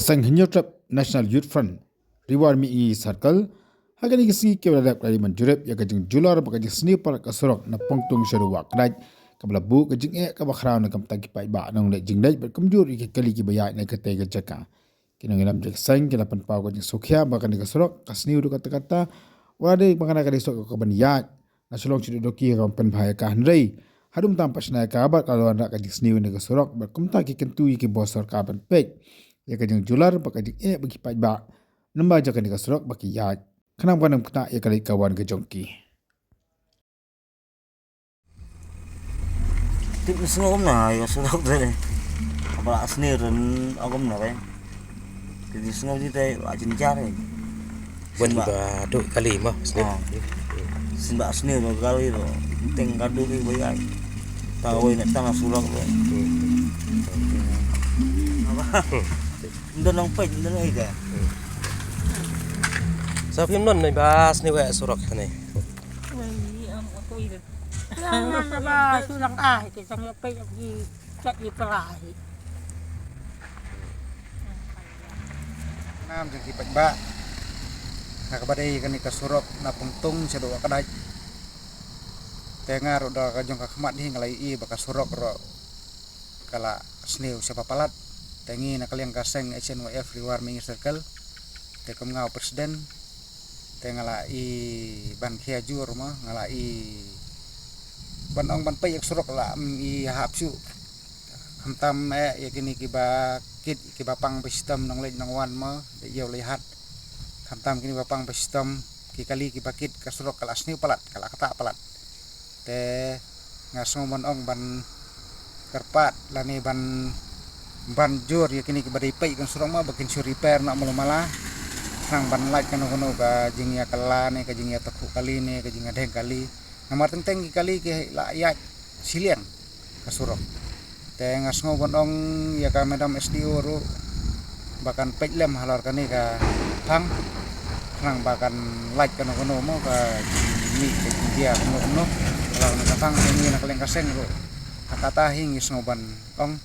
kasang hinyotrap National Youth Front reward mi I circle hagani kisi kewala kali manjurep ya kajing jular bakajing seni par kasorok na pongtung sharu wakraj kabla bu kajing kabak khraw na kam tagi pai ba nong le jingdai ber kamjur ki kali ki baya na kate ga jaka kinang lam jek sang kila pan pau kajing sokhya bakani kasorok kasni udu kata kata wade bakana kali sok ka ban ya na sulong chidu doki ka pan bhaya ka hanrei hadum tam pasna ka ba kalwan ra kajing sni ne kasorok ber kumta ki kentu ki bosor ka ban pek ya kajing jular bakajing bagi pai ba namba jaka ni kasorok baki ya kenam kanam kena ya kali kawan ke jongki. Tip ngom na ya sudah deh. Apa asni ren agam na kan. Jadi ngom di teh ajin jare. Buat ba do kali mah asni. Simba asni no kali do. Teng kadu ki bayai. Tahu nak tanah sulak lo. Apa? Ndan nang pej ndan ai ka. Sa phim non này ba asni wa surak này. Yang ba sulang ke sang pay gi sak di perahi. Nam jeng kipat ba. Nakabadai kan ka surok na pungtung sa do kadaj. Tengar udah kajong kakmat di ngalai I baka surok ro kala sneu sa papalat. Tengi nakaliang kaseng SNYF reward circle. Tekom ngau presiden tengala I ban khiajur mah ngala I ban ong ban pay surok la I hapsu hamtam ya kini kiba kit kiba pang sistem nang lej nang wan mah yau lihat hamtam kini bapang sistem ki kali kiba kit ka surok kala asni palat kala kata palat te ngasong ban ong ban kerpat lani ban jur ya kini kiba pay kan surok mah bakin sur repair nak malah nang ban light kano ka jingya kala ne ka jingya takhu kali ne ka jingya deng kali namar teng kali ke la ya silian kasurok te ngasngo bonong ya ka madam SDO ro bahkan pejlem halar kani ka thang nang bahkan light kano mo ka ni ke jingya no kalau na thang ni na kaleng kaseng ro kata hing isngo ban ong